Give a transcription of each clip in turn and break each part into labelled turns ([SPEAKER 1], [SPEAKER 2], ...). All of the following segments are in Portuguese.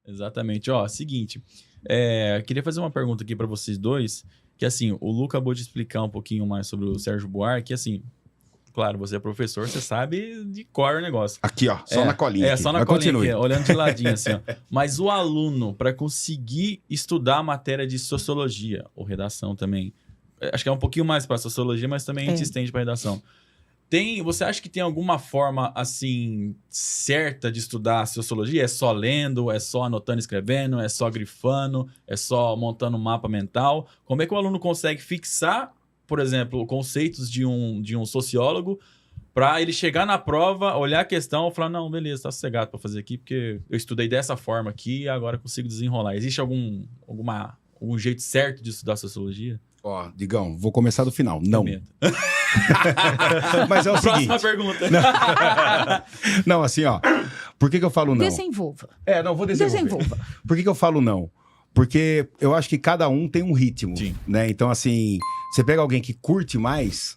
[SPEAKER 1] Exatamente. Ó, seguinte, queria fazer uma pergunta aqui para vocês dois, que assim, o Lu acabou de explicar um pouquinho mais sobre o Sérgio Buarque, assim, claro, você é professor, você sabe de cor o negócio.
[SPEAKER 2] Aqui, ó, só na colinha.
[SPEAKER 1] Só na
[SPEAKER 2] Mas
[SPEAKER 1] colinha
[SPEAKER 2] continue.
[SPEAKER 1] aqui, olhando de ladinho assim, ó. Mas o aluno, para conseguir estudar a matéria de sociologia, ou redação também, acho que é um pouquinho mais para sociologia, mas também a gente estende para redação. Você acha que tem alguma forma, assim, certa de estudar sociologia? É só lendo, é só anotando e escrevendo, é só grifando, é só montando um mapa mental? Como é que o aluno consegue fixar, por exemplo, conceitos de um sociólogo para ele chegar na prova, olhar a questão e falar, não, beleza, tá sossegado para fazer aqui, porque eu estudei dessa forma aqui e agora consigo desenrolar. Existe algum jeito certo de estudar sociologia?
[SPEAKER 2] Ó, Digão, vou começar do final. Não. Mas é o
[SPEAKER 1] Próxima
[SPEAKER 2] seguinte...
[SPEAKER 1] pergunta.
[SPEAKER 2] Não, assim, ó. Por que eu falo não?
[SPEAKER 3] Desenvolva.
[SPEAKER 2] Não, vou desenvolver.
[SPEAKER 3] Desenvolva.
[SPEAKER 2] Por que eu falo não? Porque eu acho que cada um tem um ritmo,
[SPEAKER 1] Sim.
[SPEAKER 2] né? Então, assim, você pega alguém que curte mais,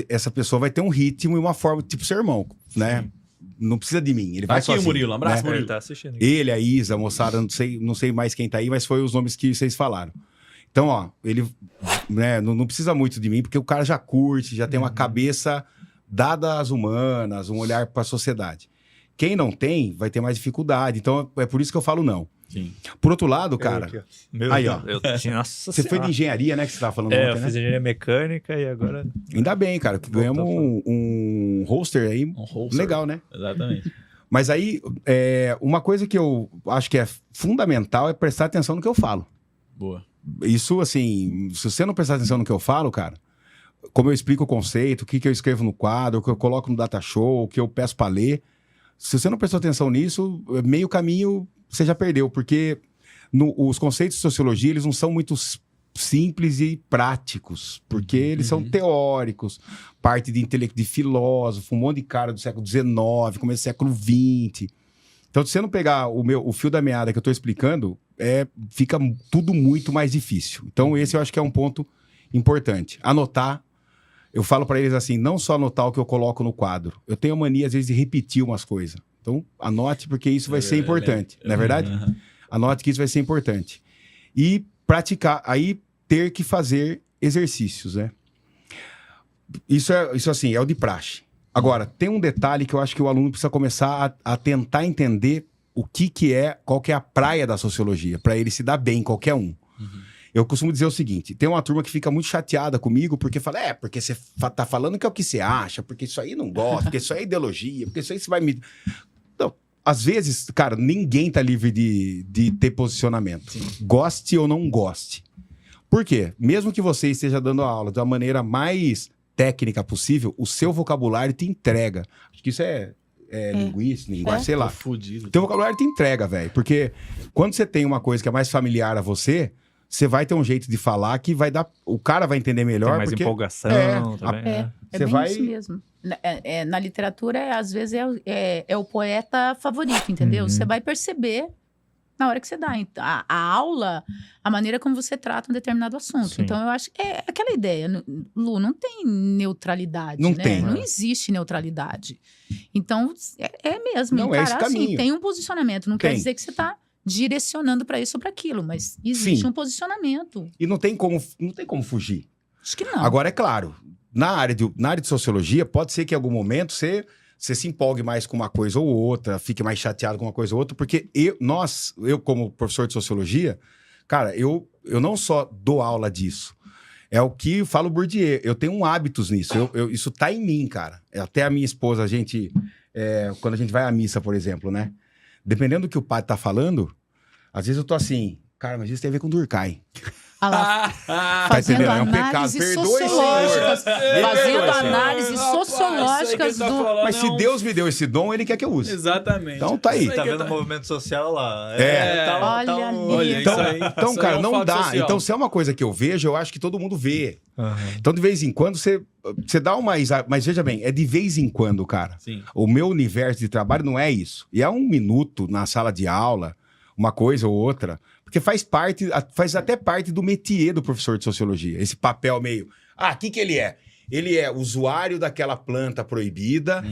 [SPEAKER 2] essa pessoa vai ter um ritmo e uma forma, tipo seu irmão, né?
[SPEAKER 1] Sim.
[SPEAKER 2] Não precisa de mim, ele vai
[SPEAKER 1] Aqui
[SPEAKER 2] sozinho.
[SPEAKER 1] o Murilo, abraço,
[SPEAKER 2] né?
[SPEAKER 1] Murilo.
[SPEAKER 4] Ele tá assistindo.
[SPEAKER 2] Ele, a Isa, a moçada, não sei mais quem tá aí, mas foi os nomes que vocês falaram. Então, ó, ele né, não precisa muito de mim, porque o cara já curte, já tem uma cabeça dada às humanas, um olhar para a sociedade. Quem não tem, vai ter mais dificuldade. Então, é por isso que eu falo não.
[SPEAKER 1] Sim.
[SPEAKER 2] Por outro lado, cara...
[SPEAKER 4] Meu
[SPEAKER 2] aí,
[SPEAKER 4] Deus,
[SPEAKER 2] ó.
[SPEAKER 4] Nossa
[SPEAKER 2] Você foi de engenharia, né, que você tava falando ontem,
[SPEAKER 4] eu
[SPEAKER 2] né?
[SPEAKER 4] fiz engenharia mecânica e agora...
[SPEAKER 2] Ainda bem, cara, que ganhamos um holster aí.
[SPEAKER 1] Um holster.
[SPEAKER 2] Legal, né?
[SPEAKER 1] Exatamente.
[SPEAKER 2] Mas aí, uma coisa que eu acho que é fundamental é prestar atenção no que eu falo.
[SPEAKER 1] Boa.
[SPEAKER 2] Isso, assim, se você não prestar atenção no que eu falo, cara, como eu explico o conceito, o que eu escrevo no quadro, o que eu coloco no data show, o que eu peço para ler, se você não prestou atenção nisso, meio caminho você já perdeu, porque os conceitos de sociologia, eles não são muito simples e práticos, porque eles são teóricos, parte de filósofo, um monte de cara do século XIX, começo do século XX. Então, se você não pegar o fio da meada que eu estou explicando, fica tudo muito mais difícil. Então, esse eu acho que é um ponto importante. Anotar, eu falo para eles assim, não só anotar o que eu coloco no quadro. Eu tenho a mania, às vezes, de repetir umas coisas. Então, anote, porque isso vai ser importante. Não é verdade? Anote que isso vai ser importante. E praticar, aí ter que fazer exercícios, né? Isso assim, é o de praxe. Agora, tem um detalhe que eu acho que o aluno precisa começar a tentar entender qual que é a praia da sociologia, para ele se dar bem, qualquer um. Eu costumo dizer o seguinte, tem uma turma que fica muito chateada comigo, porque fala, porque você tá falando que é o que você acha, porque isso aí não gosta, porque isso aí é ideologia, porque isso aí você vai me... Não, às vezes, cara, ninguém tá livre de ter posicionamento. Sim. Goste ou não goste. Por quê? Mesmo que você esteja dando a aula da maneira mais técnica possível, o seu vocabulário te entrega. Acho que isso é linguagem, sei lá.
[SPEAKER 1] Fudido.
[SPEAKER 2] Teu vocabulário te entrega, velho. Porque quando você tem uma coisa que é mais familiar a você vai ter um jeito de falar que vai dar... O cara vai entender melhor.
[SPEAKER 4] Tem mais
[SPEAKER 2] porque
[SPEAKER 4] empolgação também.
[SPEAKER 3] É
[SPEAKER 2] Você
[SPEAKER 3] bem
[SPEAKER 2] vai...
[SPEAKER 3] isso mesmo. Na literatura, às vezes, é o poeta favorito, entendeu? Você vai perceber na hora que você dá. A aula, a maneira como você trata um determinado assunto.
[SPEAKER 4] Sim.
[SPEAKER 3] Então, eu acho que é aquela ideia. Lu, não tem neutralidade,
[SPEAKER 2] Não
[SPEAKER 3] né?
[SPEAKER 2] tem.
[SPEAKER 3] Não existe neutralidade. Então, é mesmo.
[SPEAKER 2] Não, é esse
[SPEAKER 3] assim,
[SPEAKER 2] caminho.
[SPEAKER 3] tem um posicionamento. Não quer
[SPEAKER 2] Tem.
[SPEAKER 3] dizer que você está direcionando para isso ou para aquilo, mas existe
[SPEAKER 2] Sim.
[SPEAKER 3] um posicionamento.
[SPEAKER 2] E não tem como fugir.
[SPEAKER 3] Acho que não.
[SPEAKER 2] Agora, é claro, na área de sociologia, pode ser que em algum momento você se empolgue mais com uma coisa ou outra, fique mais chateado com uma coisa ou outra, porque eu como professor de sociologia, cara, eu não só dou aula disso, é o que fala o Bourdieu, eu tenho hábitos nisso, isso tá em mim, cara. Até a minha esposa, quando a gente vai à missa, por exemplo, né? Dependendo do que o padre tá falando, às vezes eu tô assim, cara, mas isso tem a ver com Durkheim.
[SPEAKER 3] Fazendo
[SPEAKER 2] entendendo? É um pecado.
[SPEAKER 3] análises
[SPEAKER 2] Perdoe,
[SPEAKER 3] sociológicas.
[SPEAKER 2] Senhor.
[SPEAKER 3] Fazendo
[SPEAKER 2] Perdoe, Senhor.
[SPEAKER 3] análises sociológicas do...
[SPEAKER 2] Mas se Deus me deu esse dom, ele quer que eu use.
[SPEAKER 1] Exatamente.
[SPEAKER 2] Então tá aí.
[SPEAKER 4] Tá vendo o movimento social lá?
[SPEAKER 3] Olha ali.
[SPEAKER 1] Olha,
[SPEAKER 2] Então,
[SPEAKER 1] isso aí.
[SPEAKER 2] então
[SPEAKER 1] Isso aí
[SPEAKER 2] cara,
[SPEAKER 1] é um
[SPEAKER 2] não
[SPEAKER 1] fato
[SPEAKER 2] dá.
[SPEAKER 1] social.
[SPEAKER 2] Então, se é uma coisa que eu vejo, eu acho que todo mundo vê. Então, de vez em quando, você dá uma... Mas veja bem, é de vez em quando, cara.
[SPEAKER 1] Sim.
[SPEAKER 2] O meu universo de trabalho não é isso. E é 1 minuto na sala de aula, uma coisa ou outra, porque faz até parte do métier do professor de sociologia. Esse papel meio... o que ele é? Ele é usuário daquela planta proibida,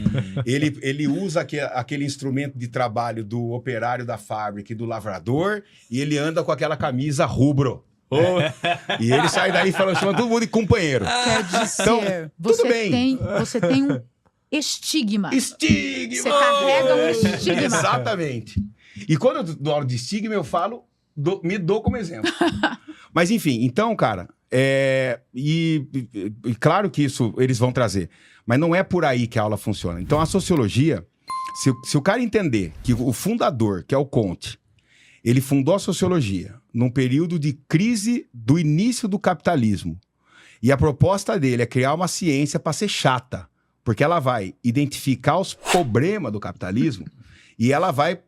[SPEAKER 2] ele usa aquele instrumento de trabalho do operário da fábrica e do lavrador, e ele anda com aquela camisa rubro. E ele sai daí falando, chama todo mundo de companheiro.
[SPEAKER 3] Quer dizer,
[SPEAKER 2] Então, tudo bem.
[SPEAKER 3] Você tem um estigma.
[SPEAKER 2] Estigma!
[SPEAKER 3] Você carrega um estigma.
[SPEAKER 2] Exatamente. E quando eu dou aula de estigma, eu falo, me dou como exemplo. Mas enfim, então, cara, e claro que isso eles vão trazer, mas não é por aí que a aula funciona. Então a sociologia, se o cara entender que o fundador, que é o Comte, ele fundou a sociologia num período de crise do início do capitalismo, e a proposta dele é criar uma ciência para ser chata, porque ela vai identificar os problemas do capitalismo e ela vai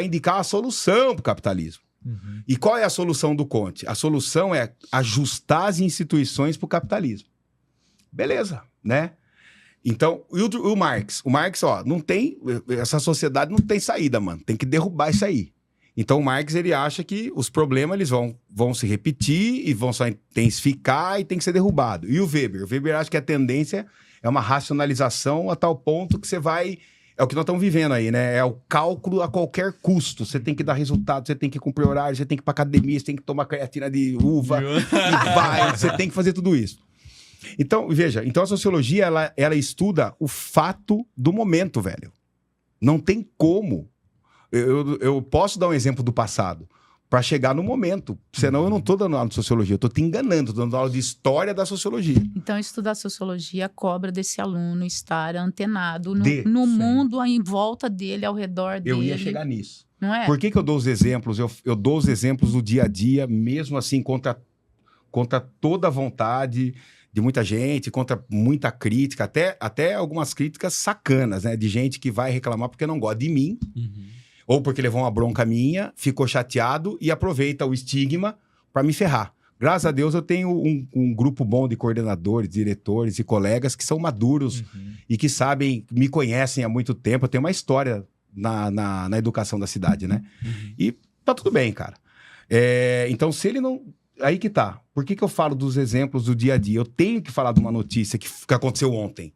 [SPEAKER 2] indicar a solução para o capitalismo.
[SPEAKER 4] Uhum.
[SPEAKER 2] E qual é a solução do Comte? A solução é ajustar as instituições para o capitalismo. Beleza, né? Então, e o Marx? O Marx, ó, não tem... Essa sociedade não tem saída, mano. Tem que derrubar isso aí. Então, o Marx, ele acha que os problemas eles vão se repetir e vão só intensificar e tem que ser derrubado. E o Weber? O Weber acha que a tendência é uma racionalização a tal ponto que você vai... É o que nós estamos vivendo aí, né? É o cálculo a qualquer custo. Você tem que dar resultado, você tem que cumprir horário, você tem que ir pra academia, você tem que tomar creatina de uva e vai, você tem que fazer tudo isso. Então, veja, então a sociologia, ela estuda o fato do momento, velho. Não tem como. Eu posso dar um exemplo do passado para chegar no momento. Senão eu não tô dando aula de sociologia, eu tô te enganando, tô dando aula de história da sociologia.
[SPEAKER 3] Então, estudar sociologia cobra desse aluno estar antenado no
[SPEAKER 4] Sim.
[SPEAKER 3] mundo em volta dele, ao redor dele.
[SPEAKER 2] Eu ia chegar nisso.
[SPEAKER 3] Não é?
[SPEAKER 2] Por que eu dou os exemplos? Eu dou os exemplos do dia a dia, mesmo assim, contra toda a vontade de muita gente, contra muita crítica, até algumas críticas sacanas, né? De gente que vai reclamar porque não gosta de mim, ou porque levou uma bronca minha, ficou chateado e aproveita o estigma para me ferrar. Graças a Deus eu tenho um grupo bom de coordenadores, diretores e colegas que são maduros e que sabem, me conhecem há muito tempo. Eu tenho uma história na educação da cidade, né? E tá tudo bem, cara. Então, se ele não... Aí que tá. Por que eu falo dos exemplos do dia a dia? Eu tenho que falar de uma notícia que aconteceu ontem.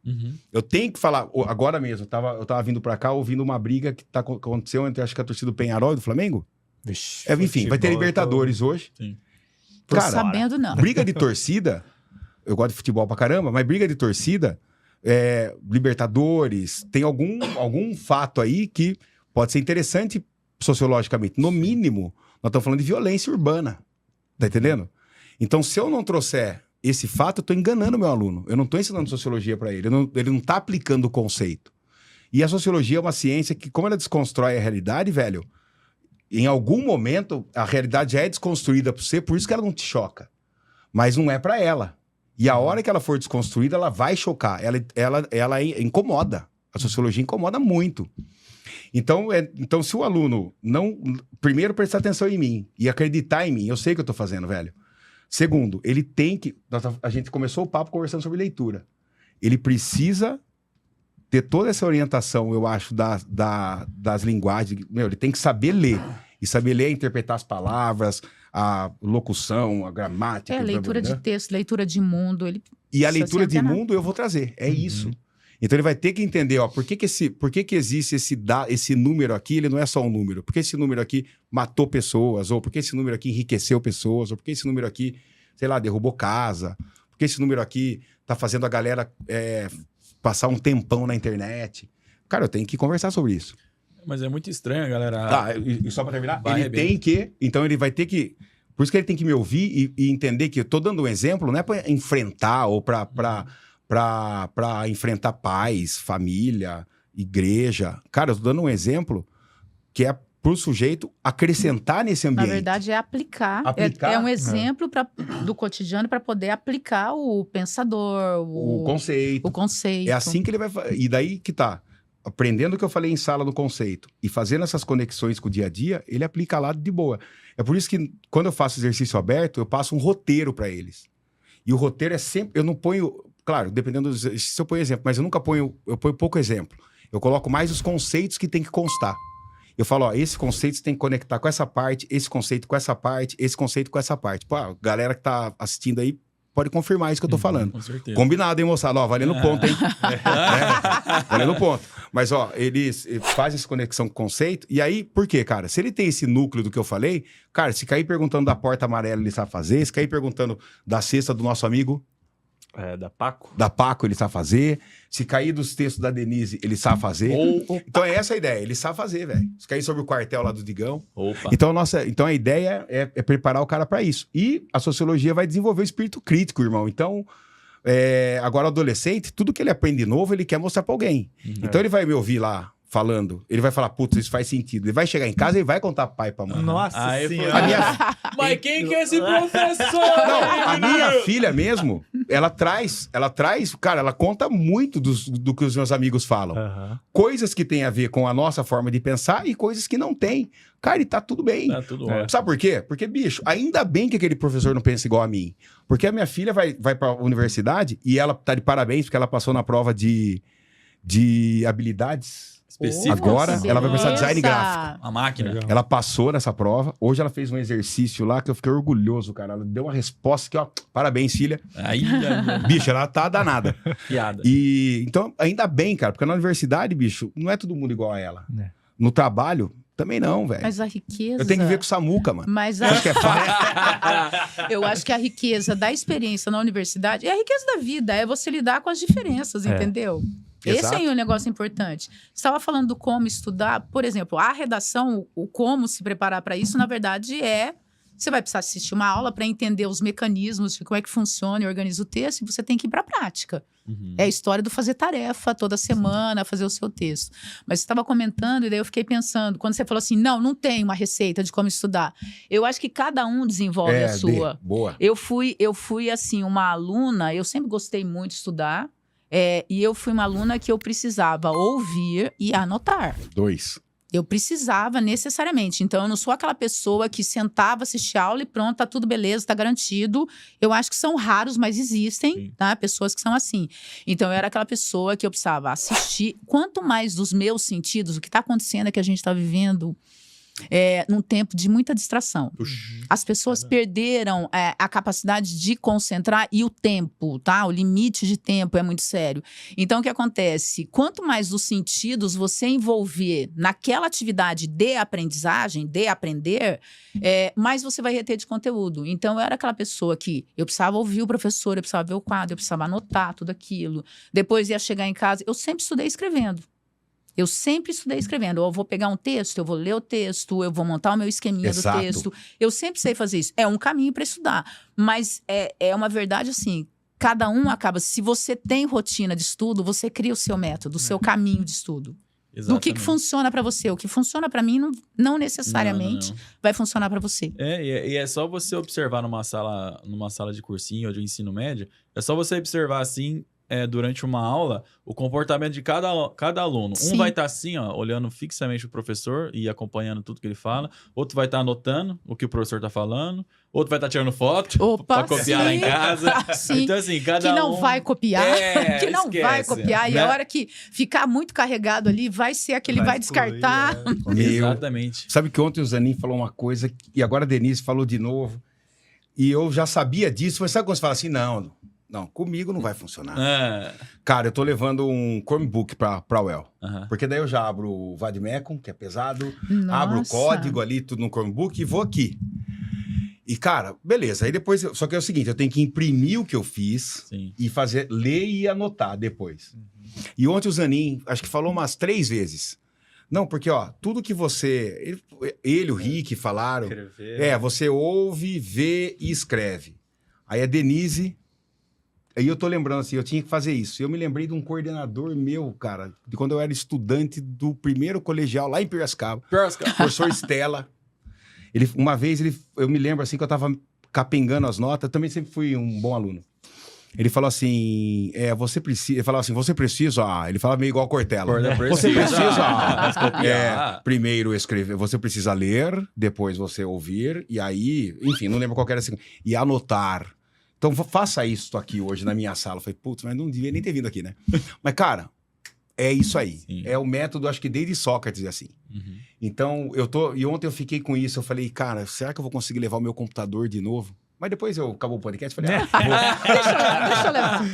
[SPEAKER 2] Eu tenho que falar... Agora mesmo, eu tava vindo pra cá ouvindo uma briga que aconteceu entre, acho que a torcida do Penharol e do Flamengo.
[SPEAKER 4] Vixe,
[SPEAKER 2] Enfim, vai ter Libertadores hoje.
[SPEAKER 1] Sim.
[SPEAKER 3] Tô
[SPEAKER 2] Cara,
[SPEAKER 3] sabendo, não.
[SPEAKER 2] briga de torcida... Eu gosto de futebol pra caramba, mas briga de torcida... Libertadores... Tem algum fato aí que pode ser interessante sociologicamente. No mínimo, nós estamos falando de violência urbana. Tá entendendo? Então, se eu não trouxer esse fato, eu tô enganando meu aluno. Eu não tô ensinando sociologia para ele. Ele não tá aplicando o conceito. E a sociologia é uma ciência que, como ela desconstrói a realidade, velho, em algum momento, a realidade já é desconstruída por você, por isso que ela não te choca. Mas não é para ela. E a hora que ela for desconstruída, ela vai chocar. Ela incomoda. A sociologia incomoda muito. Então, se o aluno não... Primeiro, prestar atenção em mim e acreditar em mim. Eu sei o que eu tô fazendo, velho. Segundo, ele tem que... A gente começou o papo conversando sobre leitura. Ele precisa ter toda essa orientação, eu acho, das linguagens. Ele tem que saber ler. E saber ler é interpretar as palavras, a locução, a gramática.
[SPEAKER 3] Leitura de texto, leitura de mundo.
[SPEAKER 2] E a leitura de mundo eu vou trazer. É isso. Então ele vai ter que entender, ó, por que existe esse número aqui, ele não é só um número. Por que esse número aqui matou pessoas, ou por que esse número aqui enriqueceu pessoas, ou por que esse número aqui, sei lá, derrubou casa, por que esse número aqui tá fazendo a galera passar um tempão na internet. Cara, eu tenho que conversar sobre isso.
[SPEAKER 1] Mas é muito estranho, galera.
[SPEAKER 2] Tá, e só pra terminar, então ele vai ter que... Por isso que ele tem que me ouvir e entender que eu tô dando um exemplo, não é pra enfrentar ou pra enfrentar pais, família, igreja. Cara, eu tô dando um exemplo que é pro sujeito acrescentar nesse ambiente.
[SPEAKER 3] Na verdade, é aplicar. É um exemplo do cotidiano para poder aplicar o pensador, o conceito.
[SPEAKER 2] É assim que ele vai... E daí que tá. Aprendendo o que eu falei em sala do conceito e fazendo essas conexões com o dia a dia, ele aplica lá de boa. É por isso que, quando eu faço exercício aberto, eu passo um roteiro para eles. E o roteiro é sempre... Eu não ponho... Claro, dependendo se eu ponho exemplo, mas eu nunca ponho... Eu ponho pouco exemplo. Eu coloco mais os conceitos que tem que constar. Eu falo, ó, esse conceito você tem que conectar com essa parte, esse conceito com essa parte, esse conceito com essa parte. Pô, a galera que tá assistindo aí pode confirmar isso que eu tô falando.
[SPEAKER 1] Com certeza.
[SPEAKER 2] Combinado, hein, moçada? Ó, valendo ponto, hein? Valendo ponto. Mas, ó, eles fazem essa conexão com o conceito. E aí, por quê, cara? Se ele tem esse núcleo do que eu falei, cara, se cair perguntando da porta amarela, ele sabe fazer. Se cair perguntando da cesta do nosso amigo,
[SPEAKER 4] Da Paco.
[SPEAKER 2] da Paco, ele sabe fazer. Se cair dos textos da Denise, ele sabe fazer. Então, é essa a ideia. Ele sabe fazer, velho. Se cair sobre o quartel lá do Digão.
[SPEAKER 1] Opa.
[SPEAKER 2] Então a ideia é preparar o cara para isso. E a sociologia vai desenvolver o espírito crítico, irmão. Então, agora o adolescente, tudo que ele aprende novo, ele quer mostrar para alguém. Então ele vai me ouvir lá falando, ele vai falar, putz, isso faz sentido. Ele vai chegar em casa e vai contar pro pai e pra mãe.
[SPEAKER 4] Nossa
[SPEAKER 1] Aí
[SPEAKER 4] senhora.
[SPEAKER 2] A minha...
[SPEAKER 1] Mas quem que é esse professor?
[SPEAKER 2] Não, a minha filha mesmo, ela traz, cara, ela conta muito do que os meus amigos falam.
[SPEAKER 4] Aham.
[SPEAKER 2] Coisas que tem a ver com a nossa forma de pensar e coisas que não tem. Cara, e tá tudo bem.
[SPEAKER 1] Tá tudo ótimo.
[SPEAKER 2] Sabe por quê? Porque, bicho, ainda bem que aquele professor não pensa igual a mim. Porque a minha filha vai pra universidade e ela tá de parabéns porque ela passou na prova de habilidades.
[SPEAKER 1] Específico.
[SPEAKER 2] Agora,
[SPEAKER 3] Que
[SPEAKER 2] ela vai começar
[SPEAKER 3] beleza.
[SPEAKER 2] design gráfico.
[SPEAKER 1] A máquina.
[SPEAKER 4] Legal.
[SPEAKER 2] Ela passou nessa prova. Hoje ela fez um exercício lá que eu fiquei orgulhoso, cara. Ela deu uma resposta que, ó, parabéns, filha.
[SPEAKER 1] Aí,
[SPEAKER 2] Bicho, ela tá danada.
[SPEAKER 1] piada.
[SPEAKER 2] E então, ainda bem, cara, porque na universidade, bicho, não é todo mundo igual a ela.
[SPEAKER 4] É.
[SPEAKER 2] No trabalho, também não, velho.
[SPEAKER 3] Mas a riqueza...
[SPEAKER 2] Eu tenho que ver com o Samuca, mano.
[SPEAKER 3] Mas
[SPEAKER 2] Acho que é fácil.
[SPEAKER 3] eu acho que a riqueza da experiência na universidade é a riqueza da vida, é você lidar com as diferenças, entendeu?
[SPEAKER 2] Exato.
[SPEAKER 3] Esse é um negócio importante. Você estava falando do como estudar, por exemplo, a redação, o como se preparar para isso, na verdade, você vai precisar assistir uma aula para entender os mecanismos de como é que funciona e organiza o texto, e você tem que ir para a prática.
[SPEAKER 1] Uhum.
[SPEAKER 3] É a história do fazer tarefa toda semana, fazer o seu texto. Mas você estava comentando, e daí eu fiquei pensando, quando você falou assim, não tem uma receita de como estudar. Eu acho que cada um desenvolve a sua.
[SPEAKER 2] Boa.
[SPEAKER 3] Eu fui, assim, uma aluna, eu sempre gostei muito de estudar, e eu fui uma aluna que eu precisava ouvir e anotar.
[SPEAKER 2] 2.
[SPEAKER 3] Eu precisava necessariamente. Então, eu não sou aquela pessoa que sentava, assistia aula e pronto, tá tudo beleza, tá garantido. Eu acho que são raros, mas existem,
[SPEAKER 1] Sim.
[SPEAKER 3] tá? Pessoas que são assim. Então, eu era aquela pessoa que eu precisava assistir. Quanto mais dos meus sentidos, o que tá acontecendo é que a gente tá vivendo num tempo de muita distração. As pessoas perderam a capacidade de concentrar e o tempo, tá? O limite de tempo é muito sério. Então, o que acontece? Quanto mais dos sentidos você envolver naquela atividade de aprendizagem, de aprender, mais você vai reter de conteúdo. Então, eu era aquela pessoa que eu precisava ouvir o professor, eu precisava ver o quadro, eu precisava anotar tudo aquilo. Depois ia chegar em casa, eu sempre estudei escrevendo. Eu sempre estudei escrevendo. Eu vou pegar um texto, eu vou ler o texto, eu vou montar o meu esqueminha
[SPEAKER 2] Exato.
[SPEAKER 3] do texto. Eu sempre sei fazer isso. É um caminho para estudar. Mas é uma verdade assim, cada um acaba... Se você tem rotina de estudo, você cria o seu método, o seu caminho de estudo. Do que
[SPEAKER 1] Exatamente.
[SPEAKER 3] funciona para você. O que funciona para mim não necessariamente
[SPEAKER 1] Não.
[SPEAKER 3] vai funcionar para você.
[SPEAKER 1] E é só você observar numa sala de cursinho ou de ensino médio, é só você observar assim, durante uma aula, o comportamento de cada aluno.
[SPEAKER 3] Sim.
[SPEAKER 1] Um vai estar assim, ó, olhando fixamente o professor e acompanhando tudo que ele fala. Outro vai estar anotando o que o professor está falando. Outro vai estar tirando foto
[SPEAKER 3] Opa,
[SPEAKER 1] para copiar lá em
[SPEAKER 3] sim.
[SPEAKER 1] casa.
[SPEAKER 3] Sim.
[SPEAKER 1] Então, assim, cada
[SPEAKER 3] Que não
[SPEAKER 1] um...
[SPEAKER 3] vai copiar, que não vai
[SPEAKER 1] esquece,
[SPEAKER 3] copiar. E
[SPEAKER 1] né?
[SPEAKER 3] a hora que ficar muito carregado ali, vai ser aquele vai descartar.
[SPEAKER 1] Exatamente.
[SPEAKER 2] Sabe que ontem o Zanin falou uma coisa e agora a Denise falou de novo. E eu já sabia disso, mas sabe quando você fala assim, não, comigo não vai funcionar. Cara, eu tô levando um Chromebook pra UEL. Porque daí eu já abro o Vadmecum, que é pesado, abro o
[SPEAKER 3] Nossa.
[SPEAKER 2] código ali, tudo no Chromebook e vou aqui. E, cara, beleza. Aí depois... Só que é o seguinte, eu tenho que imprimir o que eu fiz
[SPEAKER 1] Sim.
[SPEAKER 2] e ler e anotar depois. E ontem o Zanin, acho que falou umas 3 vezes. Não, porque, ó, tudo que você... Ele o Rick falaram... você ouve, vê e escreve. Aí a Denise... Aí eu tô lembrando assim, eu tinha que fazer isso. Eu me lembrei de um coordenador meu, cara, de quando eu era estudante do primeiro colegial lá em Piracicaba. Professor Stella. Uma vez, eu me lembro assim que eu tava capengando as notas, também sempre fui um bom aluno. Ele falou assim, você precisa, ele falava meio igual a Cortella. Você precisa, primeiro escrever, você precisa ler, depois você ouvir, e aí, enfim, não lembro qual que era assim, e anotar. Então, faça isso aqui hoje na minha sala. Eu falei, putz, mas não devia nem ter vindo aqui, né? Mas, cara, é isso aí.
[SPEAKER 1] Sim.
[SPEAKER 2] É o método, acho que desde Sócrates é assim. Então, e ontem eu fiquei com isso. Eu falei, cara, será que eu vou conseguir levar o meu computador de novo? Mas depois acabou o podcast, falei,
[SPEAKER 3] Deixa eu levar.